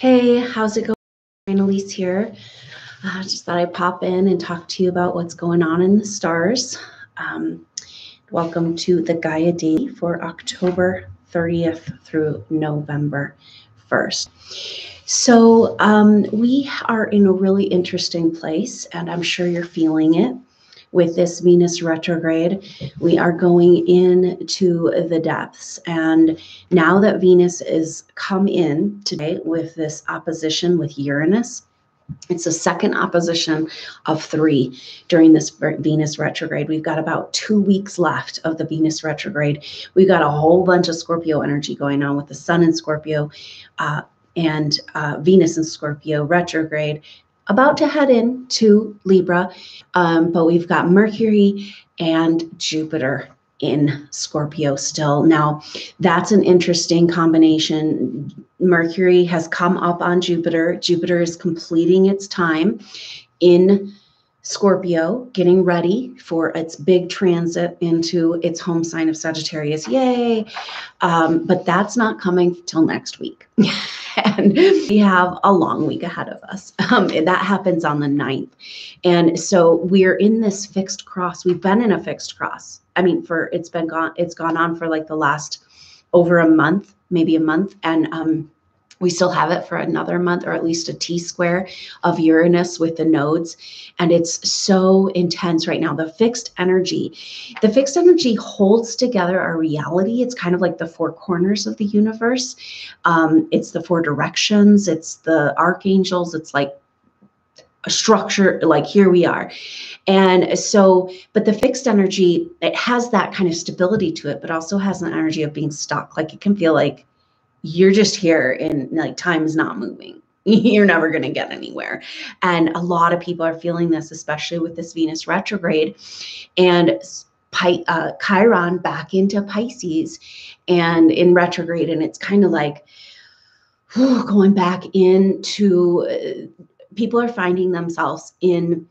Hey, how's it going? Annalise here. Just thought I'd pop in and talk to you about what's going on in the stars. Um, Welcome to the Gaia Day for October 30th through November 1st. So we are in a really interesting place, and I'm sure you're feeling it. With this Venus retrograde, we are going into the depths. And now that Venus is come in today with this opposition with Uranus, it's the second opposition of 3 during this Venus retrograde. We've got about 2 weeks left of the Venus retrograde. We've got a whole bunch of Scorpio energy going on with the Sun in Scorpio and Venus in Scorpio retrograde, about to head into Libra, but we've got Mercury and Jupiter in Scorpio still. Now, that's an interesting combination. Mercury has come up on Jupiter. Jupiter is completing its time in Scorpio, getting ready for its big transit into its home sign of Sagittarius. Yay! But that's not coming till next week. And we have a long week ahead of us. That happens on the 9th. And so we're in this fixed cross. We've been in a fixed cross. I mean, it's gone on for like the last over a month, maybe a month. And we still have it for another month, or at least a T-square of Uranus with the nodes. And it's so intense right now. The fixed energy holds together our reality. It's kind of like the 4 corners of the universe. It's the 4 directions. It's the archangels. It's like a structure, like here we are. And so, but the fixed energy, it has that kind of stability to it, but also has an energy of being stuck. Like it can feel like you're just here and like time is not moving. You're never going to get anywhere. And a lot of people are feeling this, especially with this Venus retrograde and Chiron back into Pisces and in retrograde. And it's kind of like going back into people are finding themselves in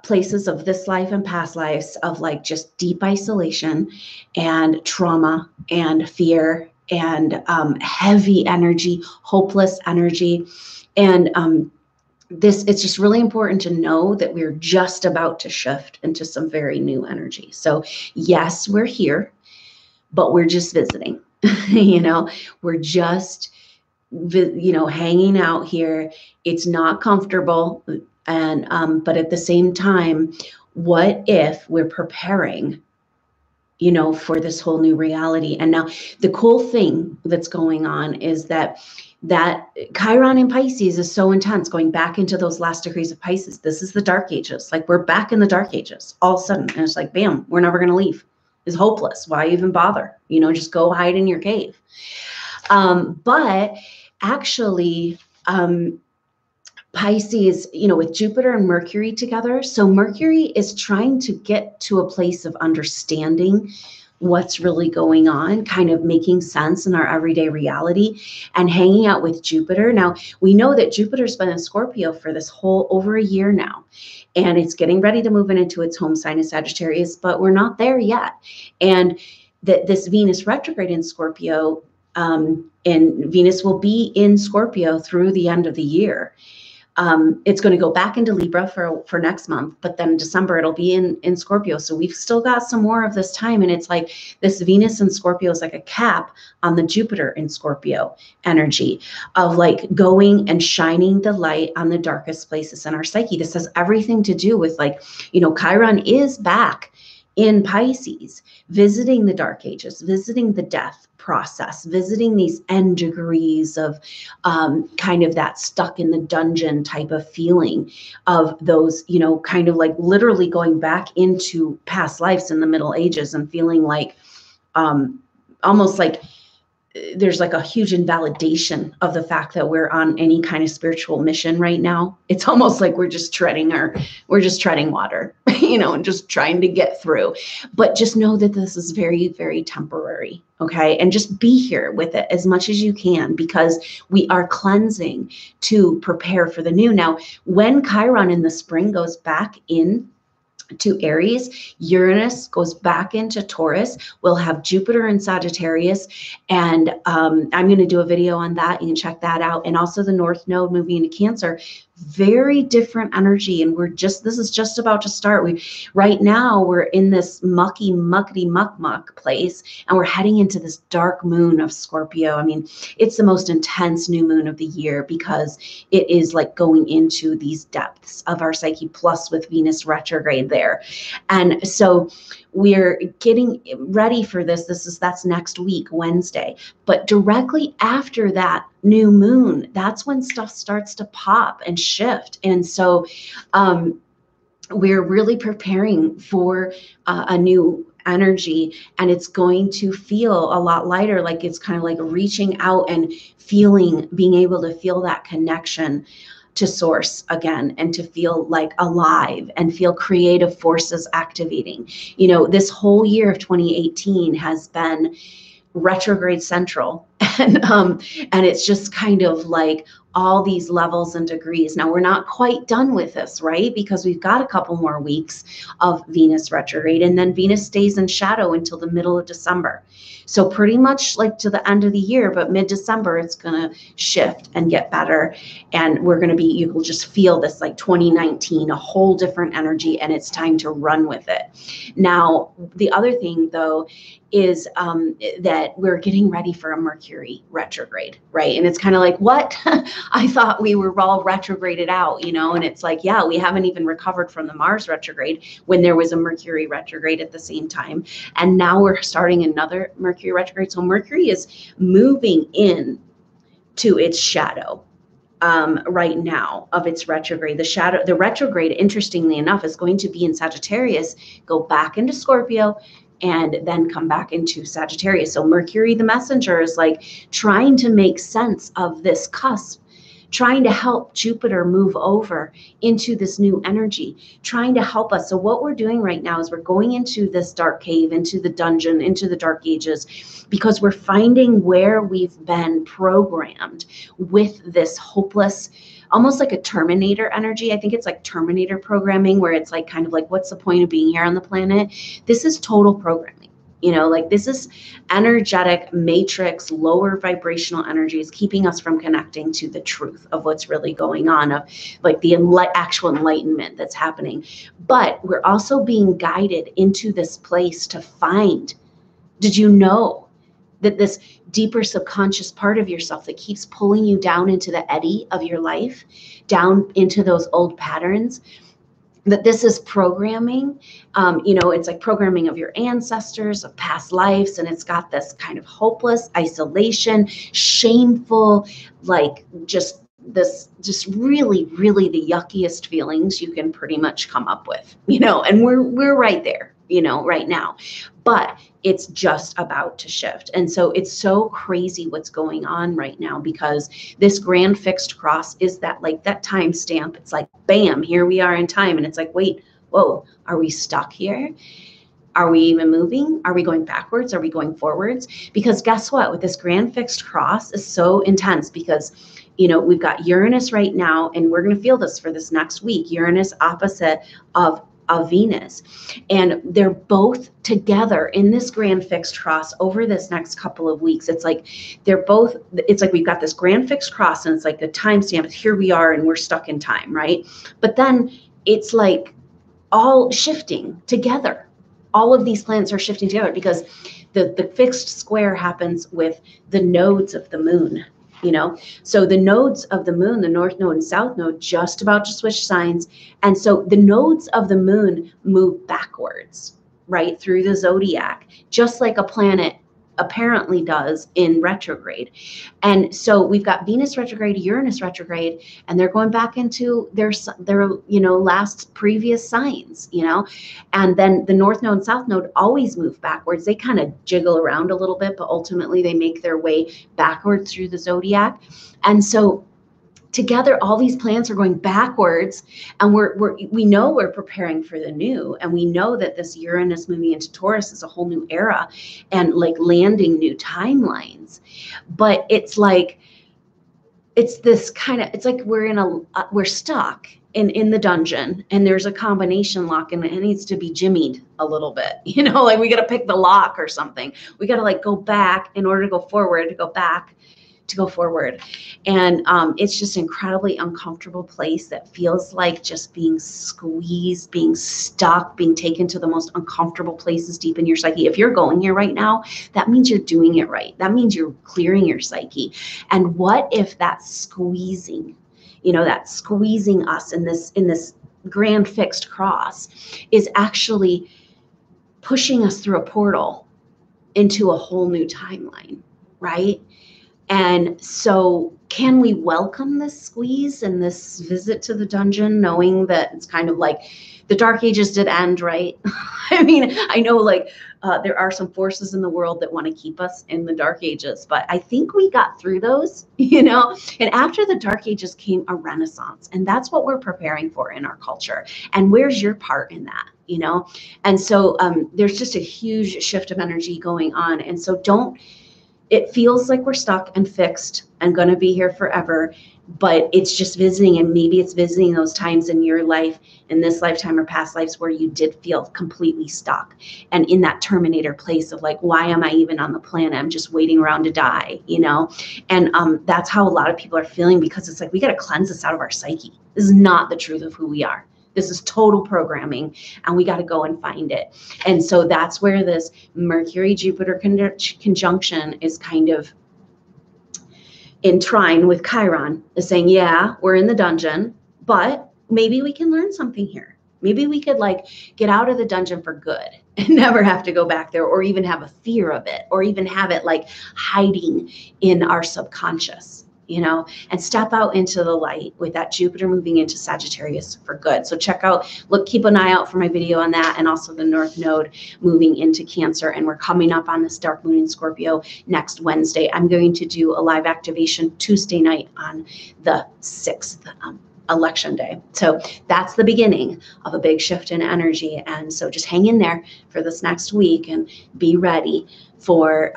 places of this life and past lives of like just deep isolation and trauma and fear and heavy energy, hopeless energy. And it's just really important to know that we're just about to shift into some very new energy. So yes, we're here, but we're just visiting. We're just hanging out here. It's not comfortable. And but at the same time, what if we're preparing for this whole new reality? And now the cool thing that's going on is that Chiron in Pisces is so intense, going back into those last degrees of Pisces. This is the dark ages. Like we're back in the dark ages all of a sudden. And it's like, bam, we're never going to leave. It's hopeless. Why even bother? Just go hide in your cave. But actually, Pisces, with Jupiter and Mercury together. So Mercury is trying to get to a place of understanding what's really going on, kind of making sense in our everyday reality and hanging out with Jupiter. Now, we know that Jupiter's been in Scorpio for this whole over a year now, and it's getting ready to move into its home sign of Sagittarius, but we're not there yet. And this Venus retrograde in Scorpio, and Venus will be in Scorpio through the end of the year. It's going to go back into Libra for next month, but then December it'll be in Scorpio. So we've still got some more of this time. And it's like this Venus in Scorpio is like a cap on the Jupiter in Scorpio energy of like going and shining the light on the darkest places in our psyche. This has everything to do with like, Chiron is back in Pisces, visiting the dark ages, visiting the death process, visiting these end degrees of kind of that stuck in the dungeon type of feeling of those, kind of like literally going back into past lives in the Middle Ages and feeling like almost like there's like a huge invalidation of the fact that we're on any kind of spiritual mission right now. It's almost like we're just treading water, and just trying to get through. But just know that this is very, very temporary. Okay. And just be here with it as much as you can, because we are cleansing to prepare for the new. Now, when Chiron in the spring goes back in to Aries. Uranus goes back into Taurus. We'll have Jupiter in Sagittarius. And I'm going to do a video on that. You can check that out. And also the North Node moving into Cancer. Very different energy. And this is just about to start. Right now we're in this muckety muck place, and we're heading into this dark moon of Scorpio. I mean, it's the most intense new moon of the year because it is like going into these depths of our psyche, plus with Venus retrograde there. And so we're getting ready for this. That's next week, Wednesday. But directly after that new moon, that's when stuff starts to pop and shift. And so we're really preparing for a new energy, and it's going to feel a lot lighter. Like it's kind of like reaching out and being able to feel that connection to source again, and to feel like alive and feel creative forces activating. You know, this whole year of 2018 has been retrograde central, and it's just kind of like all these levels and degrees. Now we're not quite done with this, right? Because we've got a couple more weeks of Venus retrograde, and then Venus stays in shadow until the middle of December. So pretty much like to the end of the year, but mid-December, it's going to shift and get better. And you will just feel this like 2019, a whole different energy, and it's time to run with it. Now, the other thing though, is that we're getting ready for a Mercury retrograde, right? And it's kind of like, what? I thought we were all retrograded out, and it's like, yeah, we haven't even recovered from the Mars retrograde when there was a Mercury retrograde at the same time. And now we're starting another Mercury retrograde. So Mercury is moving in to its shadow right now of its retrograde. The retrograde, interestingly enough, is going to be in Sagittarius, go back into Scorpio, and then come back into Sagittarius. So Mercury, the messenger, is like trying to make sense of this cusp, trying to help Jupiter move over into this new energy, trying to help us. So what we're doing right now is we're going into this dark cave, into the dungeon, into the dark ages, because we're finding where we've been programmed with this hopeless, almost like a Terminator energy. I think it's like Terminator programming, where it's like kind of like, what's the point of being here on the planet? This is total programming. Like this is energetic matrix, lower vibrational energies keeping us from connecting to the truth of what's really going on, of like the actual enlightenment that's happening. But we're also being guided into this place to find, did you know that this deeper subconscious part of yourself that keeps pulling you down into the eddy of your life, down into those old patterns, that this is programming? It's like programming of your ancestors, of past lives, and it's got this kind of hopeless isolation, shameful, like just really, really the yuckiest feelings you can pretty much come up with, and we're right there, right now, but it's just about to shift. And so it's so crazy what's going on right now, because this grand fixed cross is that timestamp. It's like, bam, here we are in time. And it's like, wait, whoa, are we stuck here? Are we even moving? Are we going backwards? Are we going forwards? Because guess what? With this grand fixed cross is so intense, because we've got Uranus right now, and we're going to feel this for this next week. Uranus opposite of Venus, and they're both together in this grand fixed cross over this next couple of weeks. It's like we've got this grand fixed cross, and it's like the timestamp. Here we are, and we're stuck in time, right? But then it's like all shifting together. All of these planets are shifting together, because the fixed square happens with the nodes of the moon. So the nodes of the moon, the North Node and South Node, just about to switch signs. And so the nodes of the moon move backwards, right, through the zodiac, just like a planet apparently does in retrograde. And so we've got Venus retrograde, Uranus retrograde, and they're going back into their last previous signs, and then the North Node and South Node always move backwards. They kind of jiggle around a little bit, but ultimately they make their way backwards through the zodiac. And so together, all these planets are going backwards, and we know we're preparing for the new, and we know that this Uranus moving into Taurus is a whole new era, and like landing new timelines. But it's like, it's this kind of, it's like we're stuck in the dungeon and there's a combination lock and it needs to be jimmied a little bit, like we got to pick the lock or something. We got to like go back in order to go forward, to go back, to go forward. And it's just an incredibly uncomfortable place that feels like just being squeezed, being stuck, being taken to the most uncomfortable places deep in your psyche. If you're going here right now, that means you're doing it right. That means you're clearing your psyche. And what if that squeezing, that squeezing us in this grand fixed cross is actually pushing us through a portal into a whole new timeline, right? And so can we welcome this squeeze and this visit to the dungeon, knowing that it's kind of like the Dark Ages did end, right? I mean, I know like there are some forces in the world that want to keep us in the Dark Ages, but I think we got through those, and after the Dark Ages came a Renaissance, and that's what we're preparing for in our culture. And where's your part in that? And so there's just a huge shift of energy going on. And so it feels like we're stuck and fixed and going to be here forever, but it's just visiting. And maybe it's visiting those times in your life, in this lifetime or past lives, where you did feel completely stuck and in that Terminator place of like, why am I even on the planet? I'm just waiting around to die, And that's how a lot of people are feeling, because it's like, we got to cleanse this out of our psyche. This is not the truth of who we are. This is total programming, and we got to go and find it. And so that's where this Mercury-Jupiter conjunction is kind of in trine with Chiron, is saying, yeah, we're in the dungeon, but maybe we can learn something here. Maybe we could like get out of the dungeon for good and never have to go back there, or even have a fear of it, or even have it like hiding in our subconscious. And step out into the light with that Jupiter moving into Sagittarius for good. So keep an eye out for my video on that, and also the North Node moving into Cancer. And we're coming up on this dark moon in Scorpio next Wednesday. I'm going to do a live activation Tuesday night on the 6th. Election day. So that's the beginning of a big shift in energy. And so just hang in there for this next week and be ready for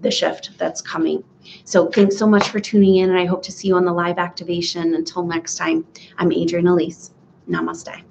the shift that's coming. So thanks so much for tuning in, and I hope to see you on the live activation. Until next time, I'm Adrienne Elise. Namaste.